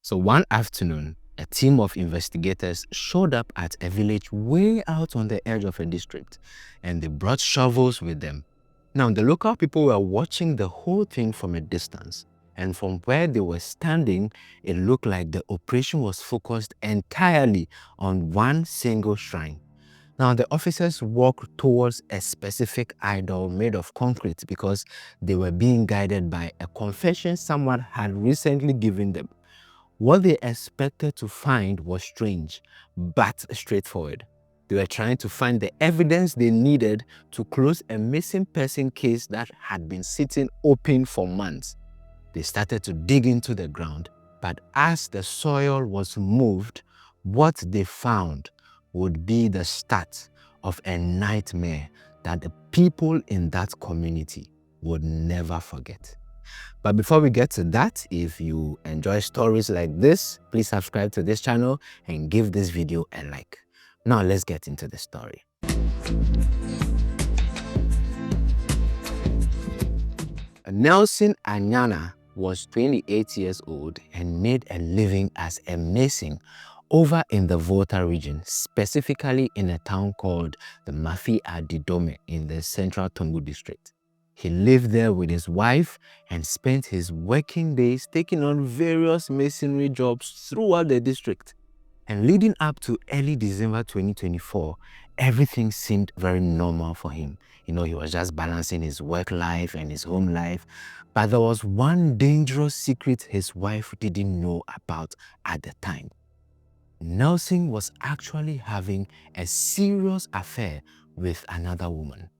So one afternoon, a team of investigators showed up at a village way out on the edge of a district, and they brought shovels with them. Now, the local people were watching the whole thing from a distance, and from where they were standing, it looked like the operation was focused entirely on one single shrine. Now, the officers walked towards a specific idol made of concrete because they were being guided by a confession someone had recently given them. What they expected to find was strange, but straightforward. They were trying to find the evidence they needed to close a missing person case that had been sitting open for months. They started to dig into the ground, but as the soil was moved, what they found would be the start of a nightmare that the people in that community would never forget. But before we get to that, if you enjoy stories like this, please subscribe to this channel and give this video a like. Now let's get into the story. Nelson Anyana was 28 years old and made a living as a mason over in the Volta region, specifically in a town called the Mafi Adidome in the central Tongu district. He lived there with his wife and spent his working days taking on various masonry jobs throughout the district. And leading up to early December 2024, everything seemed very normal for him. He was just balancing his work life and his home life. But there was one dangerous secret his wife didn't know about at the time. Nelson was actually having a serious affair with another woman.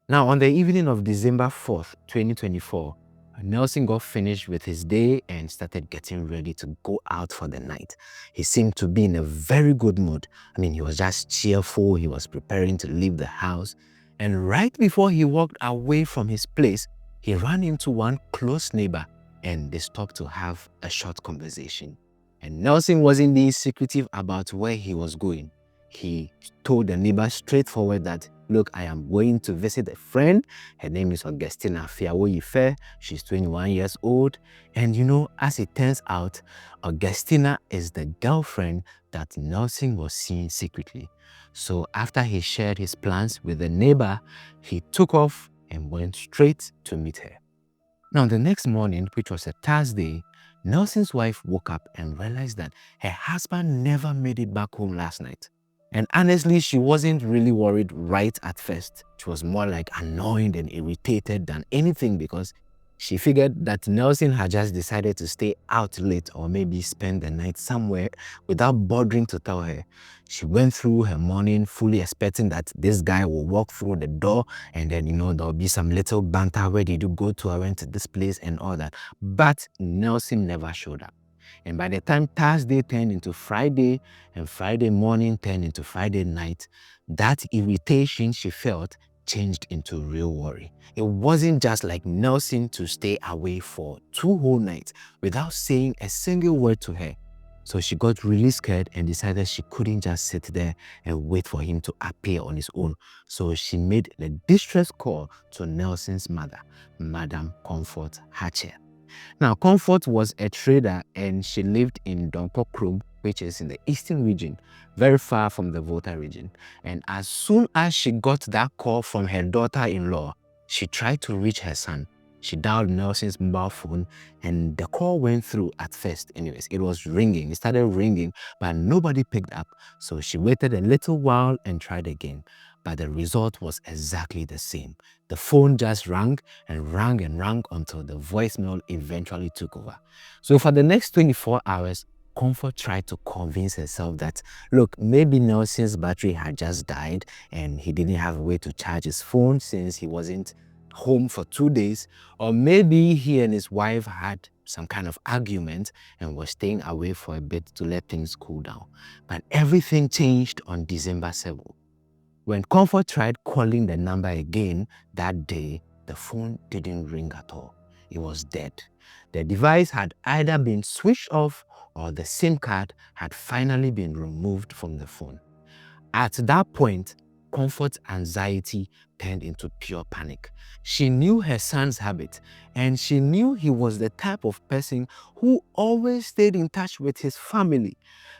Now, on the evening of December 4th, 2024, Nelson got finished with his day and started getting ready to go out for the night. He seemed to be in a very good mood. He was just cheerful. He was preparing to leave the house. And right before he walked away from his place, he ran into one close neighbor and they stopped to have a short conversation. And Nelson wasn't being secretive about where he was going. He told the neighbor straightforward that, look, I am going to visit a friend. Her name is Augustina Fiawoyife. She's 21 years old. And as it turns out, Augustina is the girlfriend that Nelson was seeing secretly. So after he shared his plans with the neighbor, he took off and went straight to meet her. Now, the next morning, which was a Thursday, Nelson's wife woke up and realized that her husband never made it back home last night. And honestly, she wasn't really worried right at first. She was more like annoyed and irritated than anything because she figured that Nelson had just decided to stay out late or maybe spend the night somewhere without bothering to tell her. She went through her morning fully expecting that this guy will walk through the door and then, there'll be some little banter. Where did you go to? I went to this place and all that. But Nelson never showed up. And by the time Thursday turned into Friday and Friday morning turned into Friday night, that irritation she felt changed into real worry. It wasn't just like Nelson to stay away for 2 whole nights without saying a single word to her. So she got really scared and decided she couldn't just sit there and wait for him to appear on his own. So she made the distress call to Nelson's mother, Madam Comfort Hatcher. Now, Comfort was a trader and she lived in Gblorkope, which is in the eastern region, very far from the Volta region. And as soon as she got that call from her daughter-in-law, she tried to reach her son. She dialed Nelson's mobile phone and the call went through at first. Anyways, it was ringing. It started ringing, but nobody picked up. So she waited a little while and tried again. But the result was exactly the same. The phone just rang and rang and rang until the voicemail eventually took over. So for the next 24 hours, Comfort tried to convince herself that, look, maybe Nelson's battery had just died and he didn't have a way to charge his phone since he wasn't home for 2 days, or maybe he and his wife had some kind of argument and were staying away for a bit to let things cool down. But everything changed on December 7th. When Comfort tried calling the number again that day, the phone didn't ring at all. It was dead. The device had either been switched off or the SIM card had finally been removed from the phone. At that point, Comfort's anxiety turned into pure panic. She knew her son's habit, and she knew he was the type of person who always stayed in touch with his family.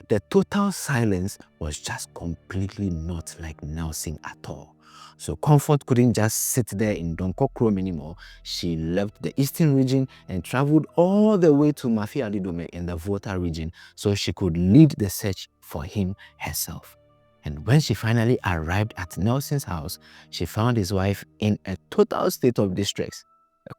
The total silence was just completely not like Nelson at all. So Comfort couldn't just sit there in Gblorkope anymore. She left the eastern region and traveled all the way to Mafi Adidome in the Volta region so she could lead the search for him herself. And when she finally arrived at Nelson's house, she found his wife in a total state of distress.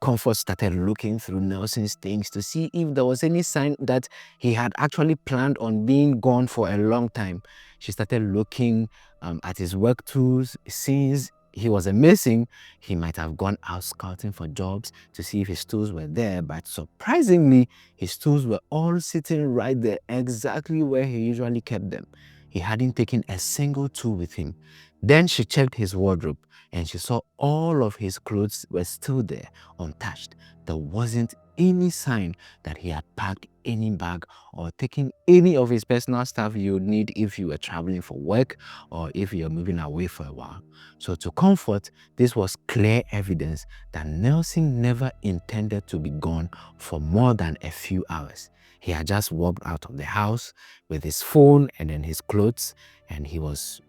Comfort started looking through Nelson's things to see if there was any sign that he had actually planned on being gone for a long time. She started looking at his work tools. Since he was missing, he might have gone out scouting for jobs to see if his tools were there, but surprisingly, his tools were all sitting right there exactly where he usually kept them. He hadn't taken a single tool with him. Then she checked his wardrobe and she saw all of his clothes were still there, untouched. There wasn't any sign that he had packed any bag or taken any of his personal stuff you would need if you were traveling for work or if you're moving away for a while. So to Comfort, this was clear evidence that Nelson never intended to be gone for more than a few hours. He had just walked out of the house with his phone and then his clothes, and he was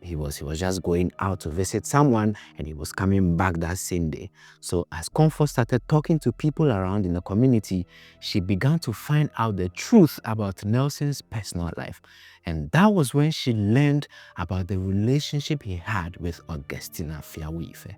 just going out to visit someone, and he was coming back that same day. So as Comfort started talking to people around in the community, she began to find out the truth about Nelson's personal life. And that was when she learned about the relationship he had with Augustina Fiawoyife.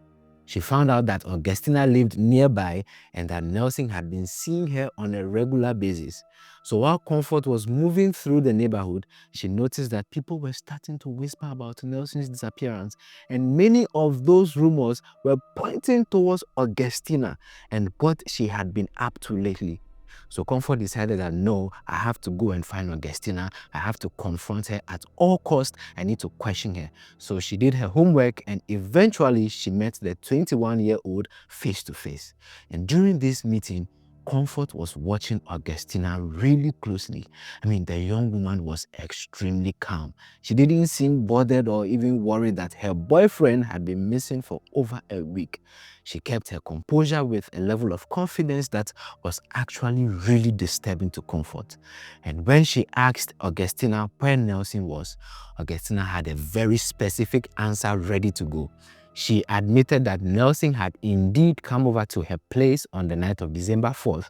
She found out that Augustina lived nearby and that Nelson had been seeing her on a regular basis. So while Comfort was moving through the neighborhood, she noticed that people were starting to whisper about Nelson's disappearance, and many of those rumors were pointing towards Augustina and what she had been up to lately. So Comfort decided that no, I have to go and find Augustina. I have to confront her at all costs. I need to question her. So she did her homework and eventually she met the 21-year-old face to face. And during this meeting, Comfort was watching Augustina really closely. I mean, the young woman was extremely calm. She didn't seem bothered or even worried that her boyfriend had been missing for over a week. She kept her composure with a level of confidence that was actually really disturbing to Comfort. And when she asked Augustina where Nelson was, Augustina had a very specific answer ready to go. She admitted that Nelson had indeed come over to her place on the night of December 4th.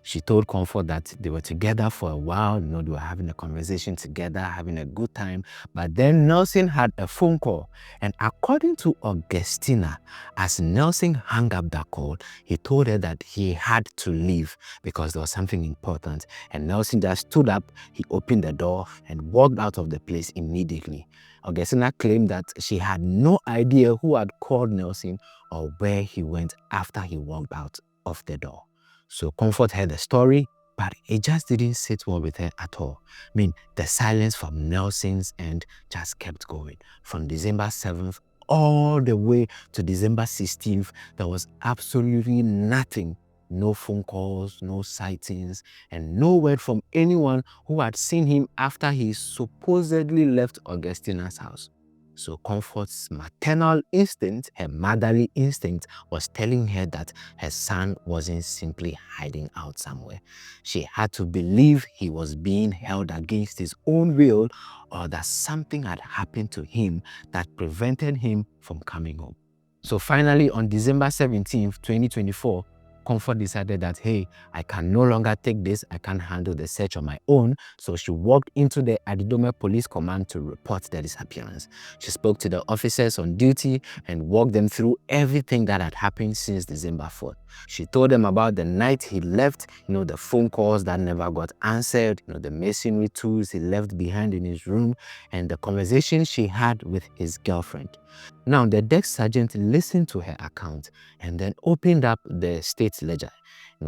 She told Comfort that they were together for a while, they were having a conversation together, having a good time. But then Nelson had a phone call. And according to Augustina, as Nelson hung up that call, he told her that he had to leave because there was something important. And Nelson just stood up, he opened the door and walked out of the place immediately. Augustina claimed that she had no idea who had called Nelson or where he went after he walked out of the door. So Comfort heard the story, but it just didn't sit well with her at all. I mean, the silence from Nelson's end just kept going. From December 7th all the way to December 16th, there was absolutely nothing. No phone calls, no sightings, and no word from anyone who had seen him after he supposedly left Augustina's house. So Comfort's maternal instinct, her motherly instinct, was telling her that her son wasn't simply hiding out somewhere. She had to believe he was being held against his own will, or that something had happened to him that prevented him from coming home. So finally, on December 17th, 2024, Comfort decided that, hey, I can no longer take this. I can't handle the search on my own. So she walked into the Adidome Police Command to report the disappearance. She spoke to the officers on duty and walked them through everything that had happened since December 4th. She told them about the night he left, the phone calls that never got answered, the masonry tools he left behind in his room, and the conversation she had with his girlfriend. Now, the desk sergeant listened to her account and then opened up the state ledger.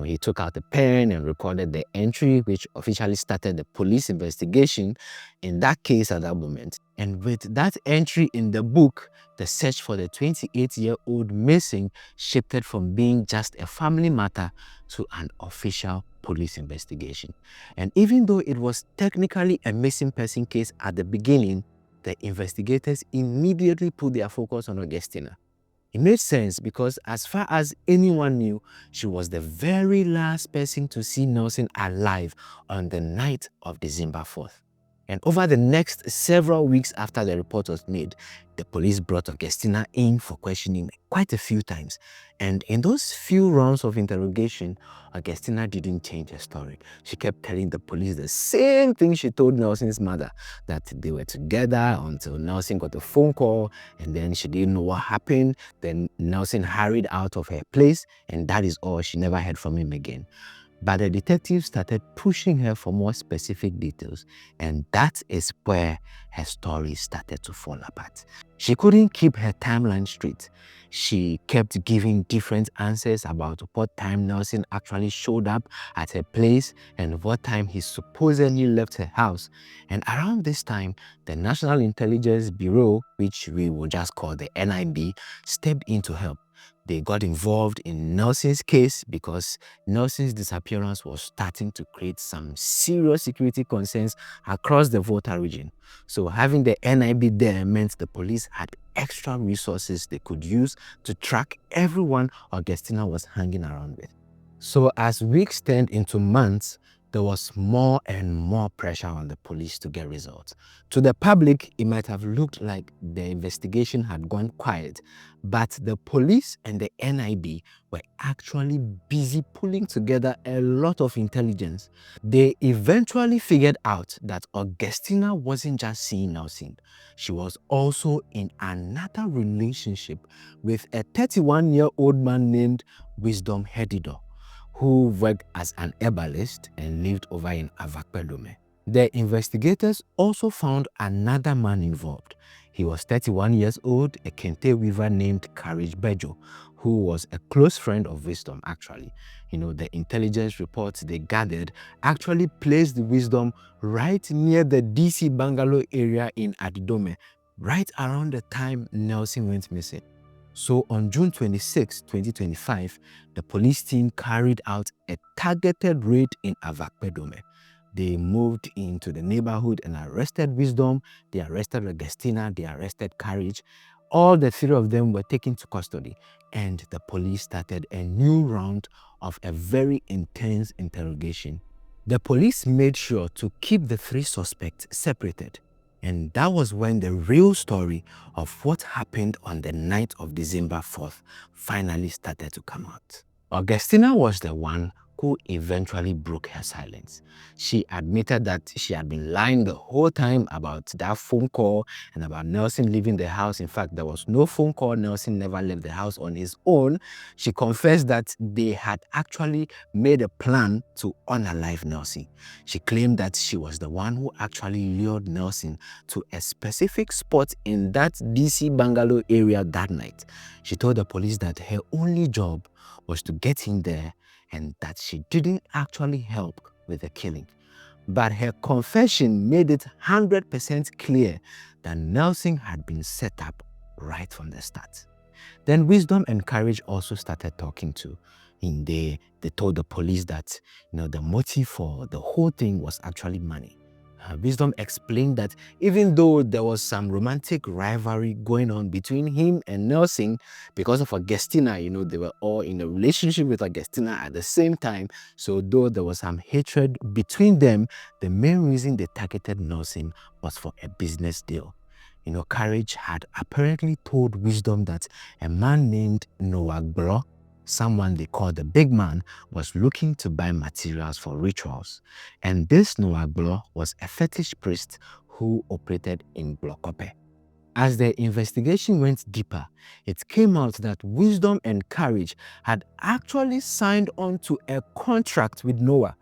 He took out a pen and recorded the entry, which officially started the police investigation in that case at that moment. And with that entry in the book, the search for the 28-year-old missing shifted from being just a family matter to an official police investigation. And even though it was technically a missing person case at the beginning, the investigators immediately put their focus on Augustina. It made sense because as far as anyone knew, she was the very last person to see Nelson alive on the night of December 4th. And over the next several weeks after the report was made, the police brought Augustina in for questioning quite a few times. And in those few rounds of interrogation, Augustina didn't change her story. She kept telling the police the same thing she told Nelson's mother, that they were together until Nelson got a phone call, and then she didn't know what happened. Then Nelson hurried out of her place, and that is all. She never heard from him again. But the detective started pushing her for more specific details, and that is where her story started to fall apart. She couldn't keep her timeline straight. She kept giving different answers about what time Nelson actually showed up at her place and what time he supposedly left her house. And around this time, the National Intelligence Bureau, which we will just call the NIB, stepped in to help. They got involved in Nelson's case because Nelson's disappearance was starting to create some serious security concerns across the Volta region. So having the NIB there meant the police had extra resources they could use to track everyone Augustina was hanging around with. So as weeks turned into months, there was more and more pressure on the police to get results. To the public, it might have looked like the investigation had gone quiet, but the police and the NIB were actually busy pulling together a lot of intelligence. They eventually figured out that Augustina wasn't just seeing Nelson. She was also in another relationship with a 31-year-old man named Wisdom Hedidor, who worked as an herbalist and lived over in Gblorkope. The investigators also found another man involved. He was 31 years old, a kente weaver named Courage Bedzo, who was a close friend of Wisdom actually. The intelligence reports they gathered actually placed Wisdom right near the DC bungalow area in Adidome, right around the time Nelson went missing. So on June 26, 2025, the police team carried out a targeted raid in Gblorkope. They moved into the neighborhood and arrested Wisdom, they arrested Augustina, they arrested Courage. All the three of them were taken to custody, and the police started a new round of a very intense interrogation. The police made sure to keep the three suspects separated. And that was when the real story of what happened on the night of December 4th finally started to come out. Augustina was the one who eventually broke her silence. She admitted that she had been lying the whole time about that phone call and about Nelson leaving the house. In fact, there was no phone call. Nelson never left the house on his own. She confessed that they had actually made a plan to unalive Nelson. She claimed that she was the one who actually lured Nelson to a specific spot in that DC bungalow area that night. She told the police that her only job was to get him there and that she didn't actually help with the killing. But her confession made it 100% clear that Nelson had been set up right from the start. Then Wisdom and Courage also started talking too. They told the police that the motive for the whole thing was actually money. Wisdom explained that even though there was some romantic rivalry going on between him and Nelson because of Augustina, they were all in a relationship with Augustina at the same time. So though there was some hatred between them, the main reason they targeted Nelson was for a business deal. Courage had apparently told Wisdom that a man named Noah Gblor, someone they called the big man, was looking to buy materials for rituals. And this Noah Gblor was a fetish priest who operated in Gblorkope. As the investigation went deeper, it came out that Wisdom and Courage had actually signed on to a contract with Noah.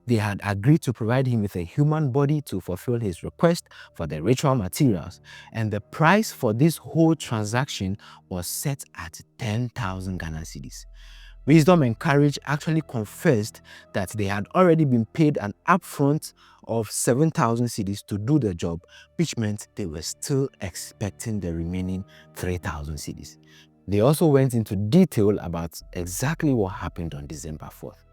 They had agreed to provide him with a human body to fulfill his request for the ritual materials, and the price for this whole transaction was set at 10,000 Ghana cedis. Wisdom and Courage actually confessed that they had already been paid an upfront of 7,000 cedis to do the job, which meant they were still expecting the remaining 3,000 cedis. They also went into detail about exactly what happened on December 4th.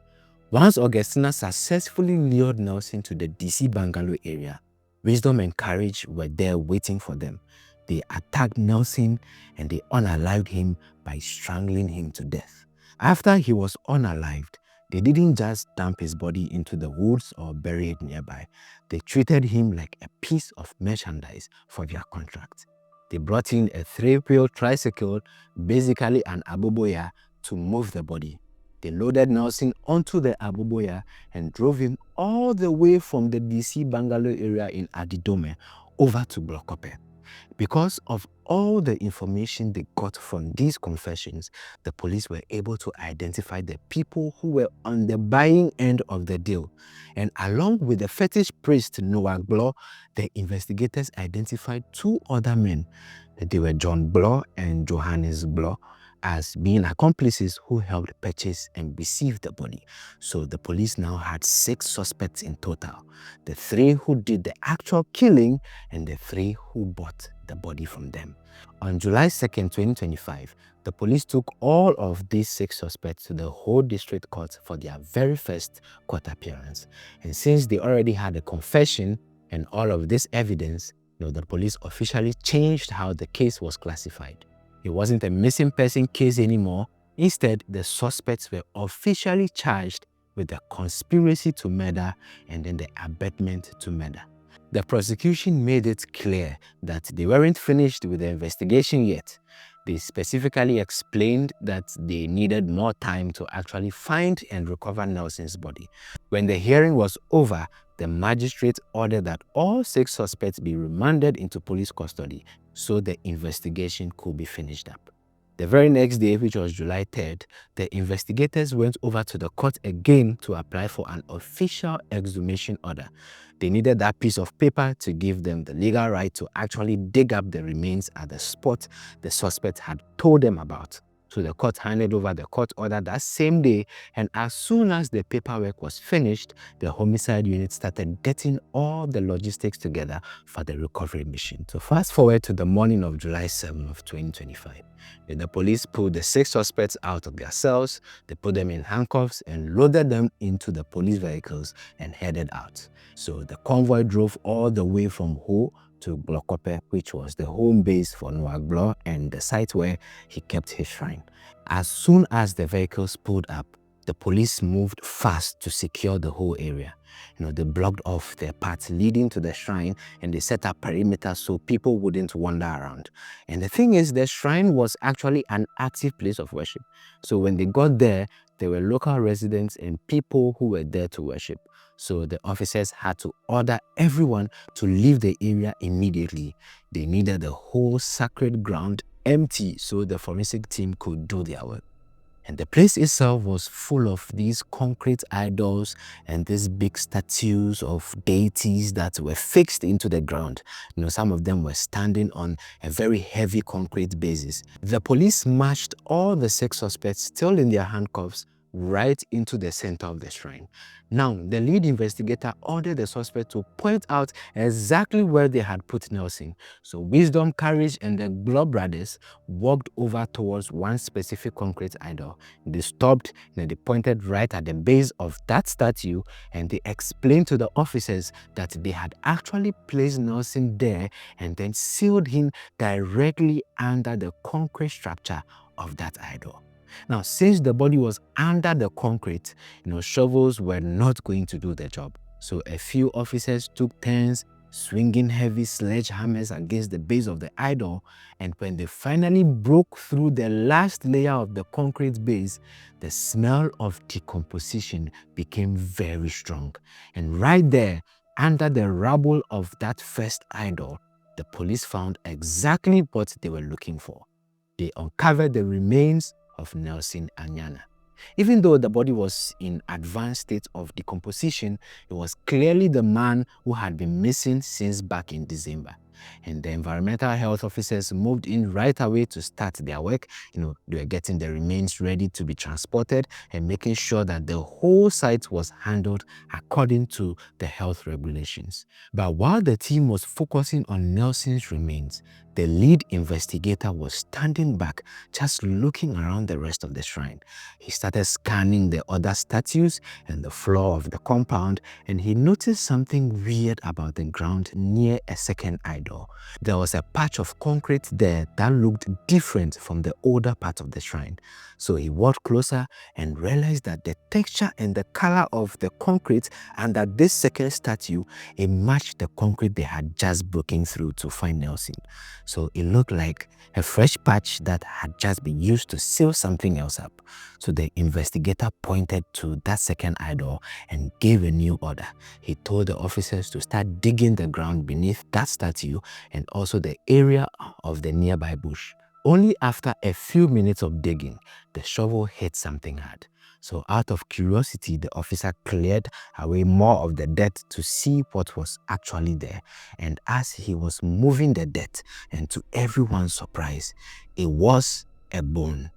Once Augustina successfully lured Nelson to the DC bungalow area, Wisdom and Courage were there waiting for them. They attacked Nelson and they unalived him by strangling him to death. After he was unalived, they didn't just dump his body into the woods or bury it nearby. They treated him like a piece of merchandise for their contract. They brought in a 3-wheel tricycle, basically an aboboya, to move the body. They loaded Nelson onto the aboboya and drove him all the way from the DC bungalow area in Adidome over to Gblorkope. Because of all the information they got from these confessions, the police were able to identify the people who were on the buying end of the deal. And along with the fetish priest Noah Gblor, the investigators identified 2 other men. They were John Gblor and Johannes Gblor as being accomplices who helped purchase and receive the body. So the police now had 6 suspects in total. The 3 who did the actual killing and the 3 who bought the body from them. On July 2nd, 2025, the police took all of these 6 suspects to the whole district court for their very first court appearance. And since they already had a confession and all of this evidence, the police officially changed how the case was classified. It wasn't a missing person case anymore. Instead, the suspects were officially charged with the conspiracy to murder and then the abetment to murder. The prosecution made it clear that they weren't finished with the investigation yet. They specifically explained that they needed more time to actually find and recover Nelson's body. When the hearing was over, the magistrate ordered that all 6 suspects be remanded into police custody so the investigation could be finished up. The very next day, which was July 3rd, the investigators went over to the court again to apply for an official exhumation order. They needed that piece of paper to give them the legal right to actually dig up the remains at the spot the suspect had told them about. So the court handed over the court order that same day, and as soon as the paperwork was finished, the homicide unit started getting all the logistics together for the recovery mission. So fast forward to the morning of July 7th of 2025. The police pulled the 6 suspects out of their cells, they put them in handcuffs and loaded them into the police vehicles and headed out. So the convoy drove all the way from Ho to Gblorkope, which was the home base for Noah Gblor and the site where he kept his shrine. As soon as the vehicles pulled up, the police moved fast to secure the whole area. They blocked off the path leading to the shrine and they set up perimeter so people wouldn't wander around. And the thing is, the shrine was actually an active place of worship. So when they got there were local residents and people who were there to worship. So the officers had to order everyone to leave the area immediately. They needed the whole sacred ground empty so the forensic team could do their work. And the place itself was full of these concrete idols and these big statues of deities that were fixed into the ground. Some of them were standing on a very heavy concrete basis. The police marched all the 6 suspects still in their handcuffs right into the center of the shrine. Now, the lead investigator ordered the suspect to point out exactly where they had put Nelson. So Wisdom, Courage, and the Gblor brothers walked over towards one specific concrete idol. They stopped and they pointed right at the base of that statue and they explained to the officers that they had actually placed Nelson there and then sealed him directly under the concrete structure of that idol. Now, since the body was under the concrete, shovels were not going to do the job. So a few officers took turns swinging heavy sledgehammers against the base of the idol, and when they finally broke through the last layer of the concrete base, the smell of decomposition became very strong. And right there, under the rubble of that first idol, the police found exactly what they were looking for. They uncovered the remains of Nelson Anyana. Even though the body was in advanced state of decomposition, it was clearly the man who had been missing since back in December. And the environmental health officers moved in right away to start their work. They were getting the remains ready to be transported and making sure that the whole site was handled according to the health regulations. But while the team was focusing on Nelson's remains, the lead investigator was standing back, just looking around the rest of the shrine. He started scanning the other statues and the floor of the compound, and he noticed something weird about the ground near a second idol. There was a patch of concrete there that looked different from the older part of the shrine. So he walked closer and realized that the texture and the color of the concrete under this second statue, it matched the concrete they had just broken through to find Nelson. So it looked like a fresh patch that had just been used to seal something else up. So the investigator pointed to that second idol and gave a new order. He told the officers to start digging the ground beneath that statue and also the area of the nearby bush. Only after a few minutes of digging, the shovel hit something hard. So out of curiosity, the officer cleared away more of the dirt to see what was actually there. And as he was moving the dirt, and to everyone's surprise, it was a bone.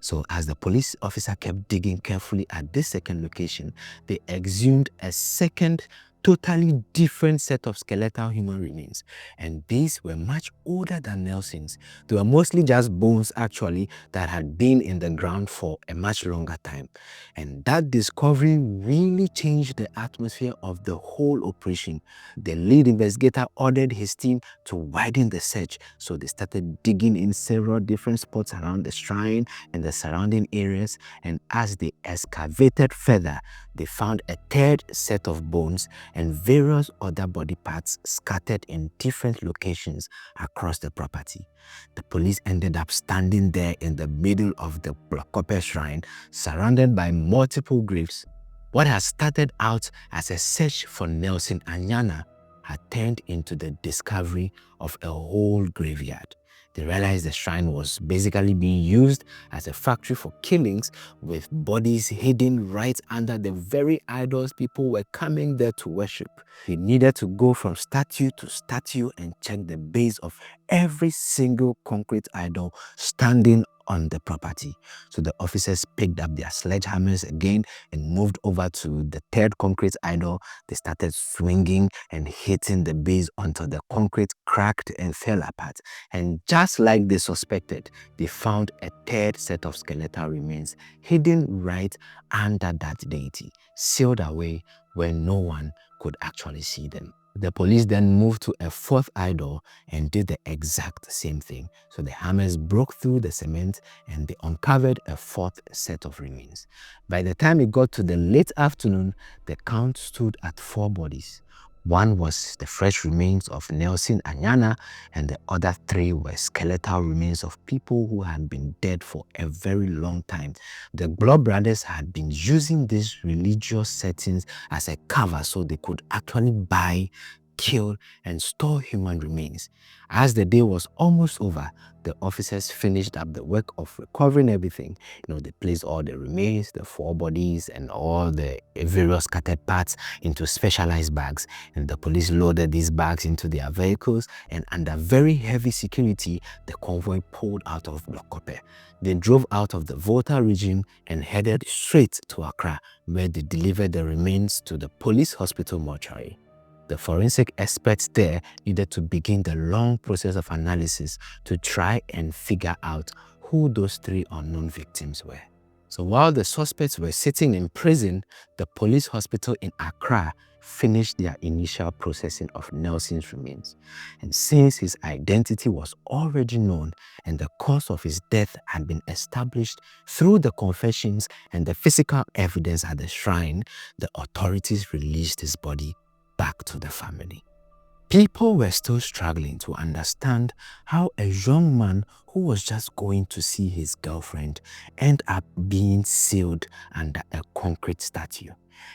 So as the police officer kept digging carefully at this second location, they exhumed a second totally different set of skeletal human remains, and these were much older than Nelson's. They were mostly just bones actually that had been in the ground for a much longer time. And that discovery really changed the atmosphere of the whole operation. The lead investigator ordered his team to widen the search, so they started digging in several different spots around the shrine and the surrounding areas, and as they excavated further, they found a third set of bones and various other body parts scattered in different locations across the property. The police ended up standing there in the middle of the Gblorkope shrine, surrounded by multiple graves. What had started out as a search for Nelson Anyana had turned into the discovery of a whole graveyard. They realized the shrine was basically being used as a factory for killings, with bodies hidden right under the very idols people were coming there to worship. They needed to go from statue to statue and check the base of every single concrete idol standing on the property. So the officers picked up their sledgehammers again and moved over to the third concrete idol. They started swinging and hitting the base until the concrete cracked and fell apart. And just like they suspected, they found a third set of skeletal remains hidden right under that deity, sealed away where no one could actually see them. The police then moved to a fourth idol and did the exact same thing. So the hammers broke through the cement and they uncovered a fourth set of remains. By the time it got to the late afternoon, the count stood at 4 bodies. One was the fresh remains of Nelson Anyana, and the other 3 were skeletal remains of people who had been dead for a very long time. The Gblor brothers had been using these religious settings as a cover so they could actually buy, kill, and store human remains. As the day was almost over, the officers finished up the work of recovering everything. They placed all the remains, the 4 bodies, and all the various scattered parts into specialized bags. And the police loaded these bags into their vehicles, and under very heavy security, the convoy pulled out of Gblorkope. They drove out of the Volta region and headed straight to Accra, where they delivered the remains to the police hospital mortuary. The forensic experts there needed to begin the long process of analysis to try and figure out who those 3 unknown victims were. So while the suspects were sitting in prison, the police hospital in Accra finished their initial processing of Nelson's remains. And since his identity was already known and the cause of his death had been established through the confessions and the physical evidence at the shrine, the authorities released his body back to the family. People were still struggling to understand how a young man who was just going to see his girlfriend ended up being sealed under a concrete statue.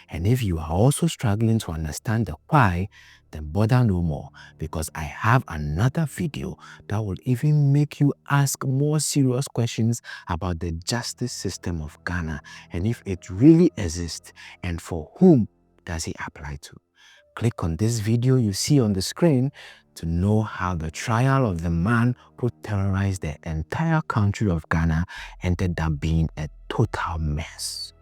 And if you are also struggling to understand the why, then bother no more, because I have another video that will even make you ask more serious questions about the justice system of Ghana and if it really exists and for whom does it apply to. Click on this video you see on the screen to know how the trial of the man who terrorized the entire country of Ghana ended up being a total mess.